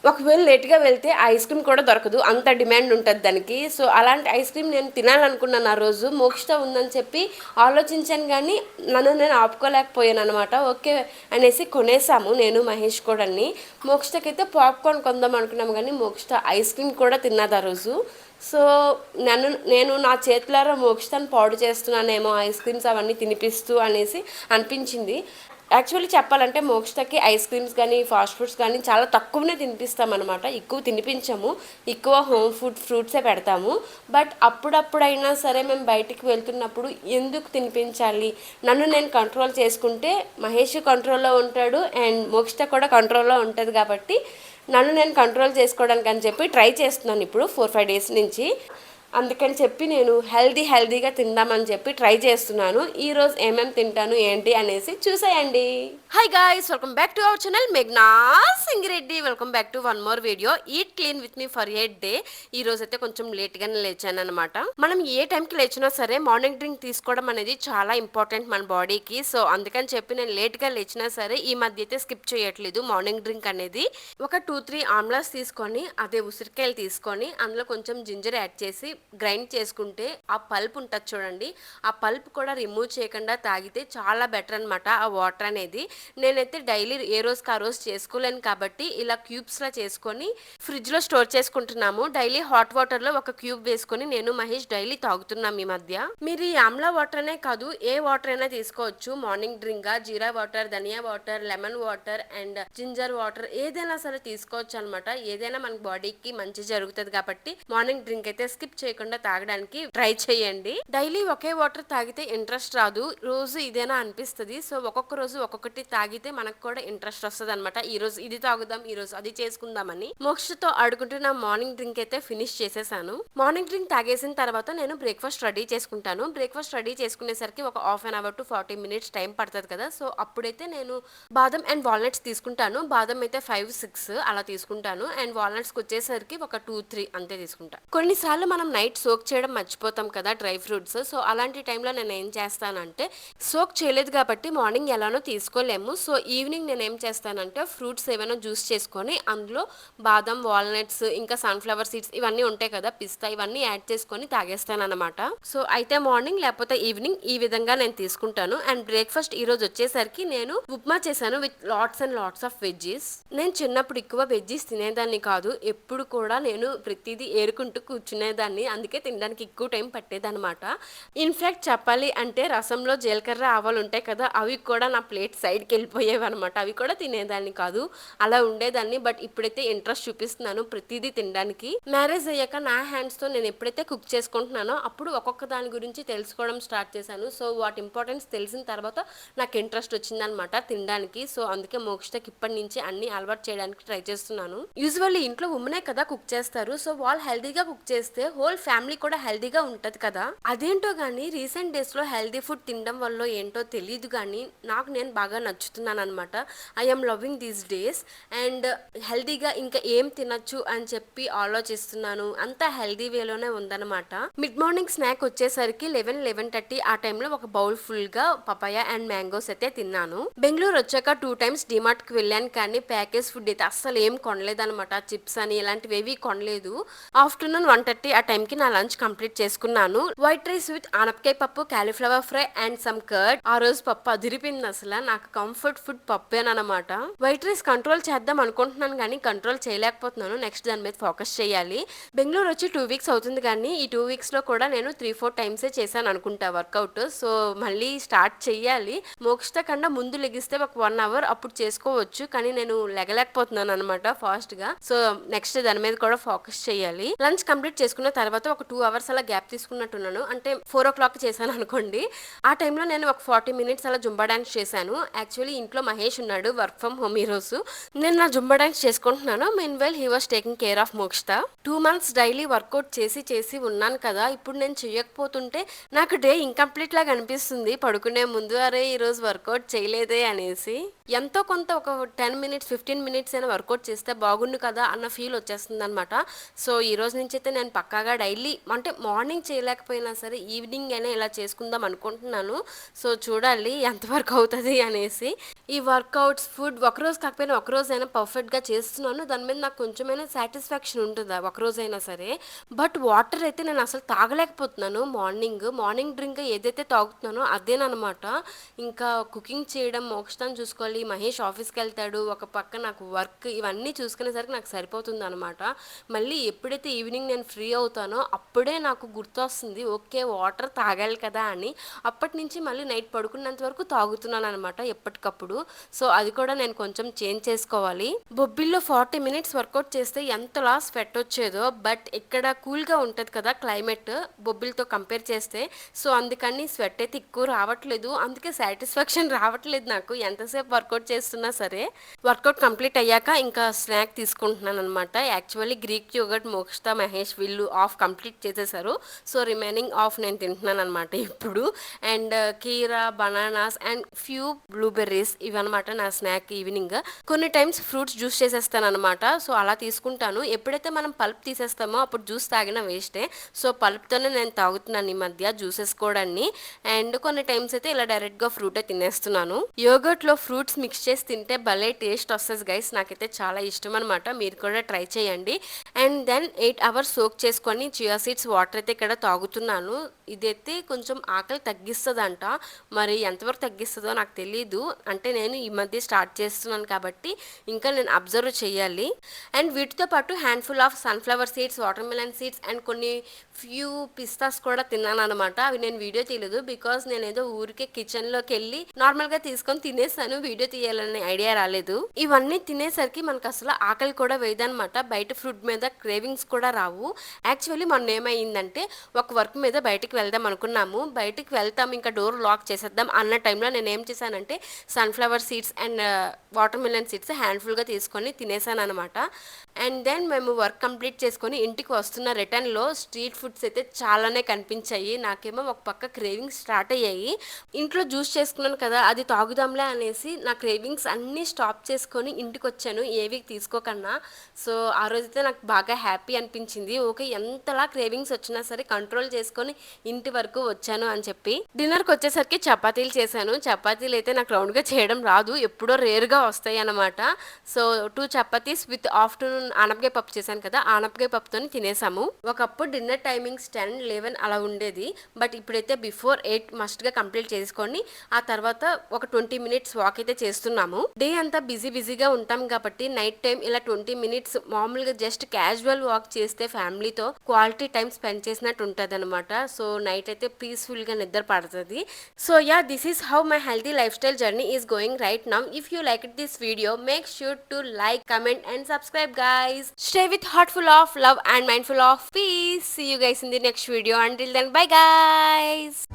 ఒకవేళ లేట్గా వెళ్తే ఐస్ క్రీమ్ కూడా దొరకదు, అంత డిమాండ్ ఉంటుంది దానికి. సో అలాంటి ఐస్ క్రీమ్ నేను తినాలనుకున్నాను ఆ రోజు. మోక్షిత ఉందని చెప్పి ఆలోచించాను కానీ నన్ను నేను ఆపుకోలేకపోయాను అనమాట. ఓకే అనేసి కొనేసాము నేను మహేష్ కూడా. మోక్షితకైతే పాప్కార్న్ కొందాం అనుకున్నాము కానీ మోక్షిత ఐస్ క్రీమ్ కూడా తిన్నది ఆ రోజు. సో నేను నా చేతులారా మోక్షితను పాడు చేస్తున్నానేమో ఐస్ క్రీమ్స్ అవన్నీ తినిపిస్తూ అనేసి అనిపించింది. యాక్చువల్లీ చెప్పాలంటే మోక్షతకి ఐస్ క్రీమ్స్ కానీ ఫాస్ట్ ఫుడ్స్ కానీ చాలా తక్కువనే తినిపిస్తామన్నమాట, ఎక్కువ తినిపించము. ఎక్కువ హోమ్ ఫుడ్ ఫ్రూట్సే పెడతాము. బట్ అప్పుడప్పుడైనా సరే మేము బయటికి వెళ్తున్నప్పుడు ఎందుకు తినిపించాలి, నన్ను నేను కంట్రోల్ చేసుకుంటే మహేష్ కంట్రోల్లో ఉంటాడు అండ్ మోక్షిత కూడా కంట్రోల్లో ఉంటుంది. కాబట్టి నన్ను నేను కంట్రోల్ చేసుకోవడానికి అని చెప్పి ట్రై చేస్తున్నాను ఇప్పుడు 4-5 డేస్ నుంచి. అందుకని చెప్పి నేను హెల్దీగా తిందామని చెప్పి ట్రై చేస్తున్నాను. ఈరోజు ఏమేమి తింటాను ఏంటి అనేసి చూసేయండి. Hi guys, welcome back to our channel మేఘ్నా Singireddy. Welcome back to one more video eat clean with me for a day. ఈ రోజు అయితే కొంచెం లేట్గానే లేచాను అనమాట. మనం ఏ టైంకి లేచినా సరే మార్నింగ్ డ్రింక్ తీసుకోవడం అనేది చాలా ఇంపార్టెంట్ మన బాడీకి. సో అందుకని చెప్పి నేను లేట్గా లేచినా సరే ఈ మధ్య అయితే స్కిప్ చేయట్లేదు మార్నింగ్ డ్రింక్ అనేది. ఒక 2-3 ఆమ్లాస్ తీసుకొని అదే ఉసిరికాయలు తీసుకొని అందులో కొంచెం జింజర్ యాడ్ చేసి గ్రైండ్ చేసుకుంటే ఆ పల్ప్ ఉంటుంది చూడండి, ఆ పల్ప్ కూడా రిమూవ్ చేయకుండా తాగితే చాలా బెటర్ అనమాట ఆ వాటర్ అనేది. నేనైతే డైలీ ఏ రోజుకి ఆ రోజు చేసుకోలేను కాబట్టి ఇలా క్యూబ్స్లా చేసుకొని ఫ్రిడ్జ్లో స్టోర్ చేసుకుంటున్నాము. డైలీ హాట్ వాటర్లో ఒక క్యూబ్ వేసుకొని నేను మహేష్ డైలీ తాగుతున్నాం ఈ మధ్య. మీరు ఈ ఆమ్లా వాటర్ అనే కాదు ఏ వాటర్ అయినా తీసుకోవచ్చు మార్నింగ్ డ్రింక్గా. Jeera water, dhaniya water, lemon water and ginger water ఏదైనా సరే తీసుకోవచ్చు అనమాట. ఏదైనా మన బాడీకి మంచి జరుగుతుంది కాబట్టి మార్నింగ్ డ్రింక్ అయితే స్కిప్ చేయకుండా తాగడానికి ట్రై చేయండి. డైలీ ఒకే వాటర్ తాగితే ఇంట్రెస్ట్ రాదు, రోజు ఇదేనా అనిపిస్తుంది. సో ఒక్కొక్క రోజు ఒక్కొక్కటి తాగితే మనకు కూడా ఇంట్రెస్ట్ వస్తుంది అనమాట. ఈ రోజు ఇది తాగుదాం, ఈ రోజు అది చేసుకుందామని. మోక్షతో ఆడుకుంటూ నా మార్నింగ్ డ్రింక్ అయితే ఫినిష్ చేసేసాను. మార్నింగ్ డ్రింక్ తాగేసిన తర్వాత నేను బ్రేక్ఫాస్ట్ రెడీ చేసుకుంటాను. బ్రేక్ఫాస్ట్ రెడీ చేసుకునేసరికి ఒక half an hour to 40 minutes time పడుతుంది కదా. సో అప్పుడైతే నేను బాదం అండ్ వాల్నట్స్ తీసుకుంటాను. బాదం అయితే 5-6 అలా తీసుకుంటాను అండ్ వాల్నట్స్కి వచ్చేసరికి ఒక 2-3 అంతే తీసుకుంటాను. కొన్నిసార్లు మనం నైట్ సోక్ చేయడం మర్చిపోతాం కదా డ్రై ఫ్రూట్స్. సో అలాంటి టైంలో నేను ఏం చేస్తానంటే, సోక్ చేయలేదు కాబట్టి మార్నింగ్ ఎలానో తీసుకోలేము. సో ఈవినింగ్ నేను ఏం చేస్తానంటే ఫ్రూట్స్ ఏమైనా జ్యూస్ చేసుకొని అందులో బాదం, వాల్నట్స్, ఇంకా సన్ఫ్లవర్ సీడ్స్ ఇవన్నీ ఉంటాయి కదా, పిస్తా, ఇవన్నీ యాడ్ చేసుకొని తాగేస్తాను అనమాట. సో అయితే మార్నింగ్ లేకపోతే ఈవినింగ్ ఈ విధంగా నేను తీసుకుంటాను. అండ్ బ్రేక్ఫాస్ట్ ఈ రోజు వచ్చేసరికి నేను ఉప్మా చేశాను with lots and lots of veggies. నేను చిన్నప్పుడు ఎక్కువ వెజ్జీస్ తినేదాన్ని కాదు, ఎప్పుడు కూడా నేను ప్రతిదీ ఏరుకుంటూ కూర్చునేదాన్ని. అందుకే తినడానికి ఎక్కువ టైం పట్టేదనమాట. ఇన్ఫ్యాక్ట్ చెప్పాలి అంటే రసంలో జీలకర్ర ఆవాలు ఉంటాయి కదా, అవి కూడా నా ప్లేట్ సైడ్కి వెళ్ళిపోయేవి అనమాట. అవి కూడా తినేదాన్ని కాదు, అలా ఉండేదాన్ని. బట్ ఇప్పుడైతే ఇంట్రెస్ట్ చూపిస్తున్నాను ప్రతిదీ తినడానికి. మ్యారేజ్ అయ్యాక నా హ్యాండ్స్తో నేను ఎప్పుడైతే కుక్ చేసుకుంటున్నానో అప్పుడు ఒక్కొక్క దాని గురించి తెలుసుకోవడం స్టార్ట్ చేశాను. సో వాటి ఇంపార్టెన్స్ తెలిసిన తర్వాత నాకు ఇంట్రెస్ట్ వచ్చిందనమాట తినడానికి. సో అందుకే మోక్షతకి ఇప్పటి నుంచి అన్ని అలవాటు చేయడానికి ట్రై చేస్తున్నాను. యూజువల్లీ ఇంట్లో ఉమ్మనే కదా కుక్ చేస్తారు. సో వాళ్ళు హెల్తీగా కుక్ చేస్తే హోల్ ఫ్యామిలీ కూడా హెల్తీగా ఉంటది కదా. అదేంటో గానీ రీసెంట్ డేస్ లో హెల్తీ ఫుడ్ తినడం వల్ల ఏంటో తెలియదు కానీ నాకు నేను బాగా నచ్చుతున్నాను అనమాట. I'm loving these days and హెల్తీగా ఇంకా ఏం తినచ్చు అని చెప్పి ఆలోచిస్తున్నాను. అంతా హెల్తీ వేలోనే ఉందన్నమాట. మిడ్ మార్నింగ్ స్నాక్ వచ్చేసరికి 11-11:30 ఆ టైంలో ఒక బౌల్ ఫుల్ గా పపాయ అండ్ మ్యాంగోస్ అయితే తిన్నాను. బెంగళూరు వచ్చాక 2 times డిమార్ట్ కి వెళ్ళాను కానీ ప్యాకేజ్ ఫుడ్ అయితే అస్సలు ఏం కొనలేదన్నమాట. చిప్స్ అని ఇలాంటివి ఏవి కొనలేదు. ఆఫ్టర్నూన్ 1:30 ఆ టైంకి నా లంచ్ కంప్లీట్ చేసుకున్నాను. White rice with anapakaya pappu, cauliflower fry and some curd. ఆ రోజు పప్పు అదిరిపోయింది. అసలు నాకు కంఫర్ట్ ఫుడ్ పప్పేనమాట. వైట్ రైస్ కంట్రోల్ చేద్దాం అనుకుంటున్నాను కానీ కంట్రోల్ చేయలేకపోతున్నాను. నెక్స్ట్ దాని మీద ఫోకస్ చేయాలి. బెంగళూరు వచ్చి 2 weeks అవుతుంది కానీ ఈ 2 weeks లో కూడా నేను 3-4 times చేశాను అనుకుంటా వర్కౌట్. సో మళ్ళీ స్టార్ట్ చెయ్యాలి. మోక్షత కన్నా ముందు లెగిస్తే ఒక 1 hour అప్పుడు చేసుకోవచ్చు కానీ నేను లెగలేకపోతున్నాను అనమాట ఫాస్ట్ గా. సో నెక్స్ట్ దాని మీద కూడా ఫోకస్ చేయాలి. లంచ్ కంప్లీట్ చేసుకున్న తర్వాత ఒక 2 hours అలా గ్యాప్ తీసుకున్నట్టున్నాను. అంటే 4 o'clock చేశాను అనుకోండి. ఆ టైంలో నేను ఒక 40 minutes అలా జుంబా డాన్స్ చేశాను. యాక్చువల్లీ ఇంట్లో మహేష్ ఉన్నాడు, వర్క్ ఫ్రమ్ హోమ్ ఈ రోజు. నేను నా జుంబా డాన్స్ చేసుకుంటున్నాను. Meanwhile he was taking care of Mokshata. 2 months daily workout చేసి ఉన్నాను కదా. ఇప్పుడు నేను చేయకపోతుంటే నాకు డే ఇన్కంప్లీట్ లాగా అనిపిస్తుంది. పడుకునే ముందు అరే ఈ రోజు వర్కౌట్ చేయలేదే అనేసి. ఎంతో కొంత ఒక 10 minutes 15 minutes అయినా వర్కౌట్ చేస్తే బాగుండు కదా అన్న ఫీల్ వచ్చేస్తుంది అనమాట. సో ఈ రోజు నుంచి అయితే నేను పక్కాగా డైలీ అంటే మార్నింగ్ చేయలేకపోయినా సరే ఈవినింగ్ అయినా ఇలా చేసుకుందాం అనుకుంటున్నాను. సో చూడాలి ఎంతవరకు అవుతుంది అనేసి. ఈ వర్కౌట్స్ ఫుడ్ ఒకరోజు కాకపోయినా ఒకరోజైనా పర్ఫెక్ట్గా చేస్తున్నాను, దాని మీద నాకు కొంచెమైనా సాటిస్ఫాక్షన్ ఉంటుంది ఒకరోజైనా సరే. బట్ వాటర్ అయితే నేను అసలు తాగలేకపోతున్నాను. మార్నింగ్ డ్రింక్ ఏదైతే తాగుతున్నానో అదేనమాట. ఇంకా కుకింగ్ చేయడం మోక్షాన్ని చూసుకోవాలి, మహేష్ ఆఫీస్కి వెళ్తాడు, ఒక పక్క నాకు వర్క్, ఇవన్నీ చూసుకునేసరికి నాకు సరిపోతుంది అనమాట. మళ్ళీ ఎప్పుడైతే ఈవినింగ్ నేను ఫ్రీ అవుతానో అప్పుడే నాకు గుర్తొస్తుంది ఓకే వాటర్ తాగాలి కదా అని. అప్పటి నుంచి మళ్ళీ నైట్ పడుకున్నంత వరకు తాగుతున్నాను అనమాట ఎప్పటికప్పుడు. సో అది కూడా నేను కొంచెం చేంజ్ చేసుకోవాలి. బొబ్బిల్లో 40 మినిట్స్ వర్కౌట్ చేస్తే ఎంతలా స్వెట్ వచ్చేదో, బట్ ఇక్కడ కూల్గా ఉంటుంది కదా క్లైమేట్ బొబ్బిలతో కంపేర్ చేస్తే. సో అందుకని స్వెట్ అయితే ఎక్కువ రావట్లేదు, అందుకే సాటిస్ఫాక్షన్ రావట్లేదు నాకు ఎంతసేపు వర్కౌట్ చేస్తున్నా సరే. వర్కౌట్ కంప్లీట్ అయ్యాక ఇంకా స్నాక్ తీసుకుంటున్నాను అనమాట. Actually Greek yoghurt Mokshita, Mahesh వీళ్ళు ఆఫ్ కంప్లీట్ చేసేసారు. సో రిమైనింగ్ ఆఫ్ నేను తింటున్నాను అనమాట ఇప్పుడు. అండ్ కీరా, బనానాస్ అండ్ ఫ్యూ బ్లూబెర్రీస్ ఇవన్నమాట నా స్నాక్ ఈవినింగ్. కొన్ని టైమ్స్ ఫ్రూట్స్ జ్యూస్ చేసేస్తాను అనమాట. సో అలా తీసుకుంటాను. ఎప్పుడైతే మనం పల్ప్ తీసేస్తామో అప్పుడు జ్యూస్ తాగిన వేస్టే. సో పల్ప్తోనే నేను తాగుతున్నాను ఈ మధ్య జ్యూసెస్ కూడా. అండ్ కొన్ని టైమ్స్ అయితే ఇలా డైరెక్ట్గా ఫ్రూటే తినేస్తున్నాను. యోగర్ట్లో ఫ్రూట్స్ మిక్స్ చేసి తింటే భలే టేస్ట్ వస్తుంది గైస్, నాకైతే చాలా ఇష్టం అనమాట. మీరు కూడా ట్రై చేయండి. అండ్ దెన్ 8 అవర్స్ సోక్ చేసుకొని చియా సీడ్స్ వాటర్ అయితే ఇక్కడ తాగుతున్నాను. ఇదైతే కొంచెం ఆకలి తగ్గిస్తుందంట, మరి ఎంతవరకు తగ్గిస్తుందో నాకు తెలీదు. అంటే నేను ఈ మధ్య స్టార్ట్ చేస్తున్నాను కాబట్టి ఇంకా నేను అబ్జర్వ్ చేయాలి. అండ్ వీటితో పాటు handful of sunflower seeds, water melon seeds and కొన్ని ఫ్యూ పిస్తాస్ కూడా తిన్నాను అనమాట. అవి నేను వీడియో తీయలేదు బికాస్ నేను ఏదో ఊరికే కిచెన్లోకి వెళ్ళి నార్మల్గా తీసుకొని తినేసాను, వీడియో తీయాలనే ఐడియా రాలేదు. ఇవన్నీ తినేసరికి మనకు అసలు ఆకలి కూడా వేయదనమాట. బయట ఫుడ్ మీద క్రేవింగ్స్ కూడా రావు. యాక్చువల్లీ మొన్న ఏమైందంటే ఒక వర్క్ మీద బయటికి వెళ్దాం అనుకున్నాము. బయటికి వెళ్తాం ఇంకా డోర్ లాక్ చేసేద్దాం అన్న టైంలో నేను ఏం చేశానంటే sunflower seeds and watermelon seeds హ్యాండ్ఫుల్గా తీసుకొని తినేసాను అనమాట. అండ్ దెన్ మేము వర్క్ కంప్లీట్ చేసుకొని ఇంటికి వస్తున్న రిటర్న్లో స్ట్రీట్ ఫుడ్స్ అయితే చాలానే కనిపించాయి. నాకేమో ఒక పక్క క్రేవింగ్స్ స్టార్ట్ అయ్యాయి. ఇంట్లో జ్యూస్ చేసుకున్నాను కదా అది తాగుదాంలే అనేసి నా క్రేవింగ్స్ అన్నీ స్టాప్ చేసుకొని ఇంటికి వచ్చాను ఏవి తీసుకోకన్నా. సో ఆ రోజైతే నాకు బాగా హ్యాపీ అనిపించింది. ఓకే ఎంతలా క్రేవింగ్స్ వచ్చినా సరే కంట్రోల్ చేసుకొని ఇంటి వరకు వచ్చాను అని చెప్పి. డిన్నర్కి వచ్చేసరికి చపాతీలు చేశాను. చపాతీలు అయితే నాకు రౌండ్గా చేయడం రాదు, ఎప్పుడో రేర్గా వస్తాయి అన్నమాట. సో 2 చపాతీస్ విత్ ఆఫ్టర్నూన్ ఆనపకాయ పప్పు చేశాను కదా, ఆనపకాయ పప్పుతో తినేసాము. ఒకప్పుడు డిన్నర్ టైమింగ్స్ 10, 11 అలా ఉండేది. బట్ ఇప్పుడైతే బిఫోర్ 8 మస్ట్గా కంప్లీట్ చేసుకొని ఆ తర్వాత ఒక 20 మినిట్స్ వాక్ అయితే చేస్తున్నాము. డే అంతా బిజీగా ఉంటాం కాబట్టి నైట్ టైం ఇలా 20 మినిట్స్ మామూలుగా జస్ట్ క్యాజువల్ వాక్ చేస్తే ఫ్యామిలీతో క్వాలిటీ టైం స్పెండ్ చేసినట్టు ఉంటుంది అనమాట. సో నైట్ అయితే పీస్ఫుల్గా నిద్ర పడుతుంది. So yeah, this is how my healthy life style journey is going right now. If you like this video make sure to like, comment and subscribe guys. Stay with heartful of love and mindful of peace. See you guys in the next video. Until then, bye guys.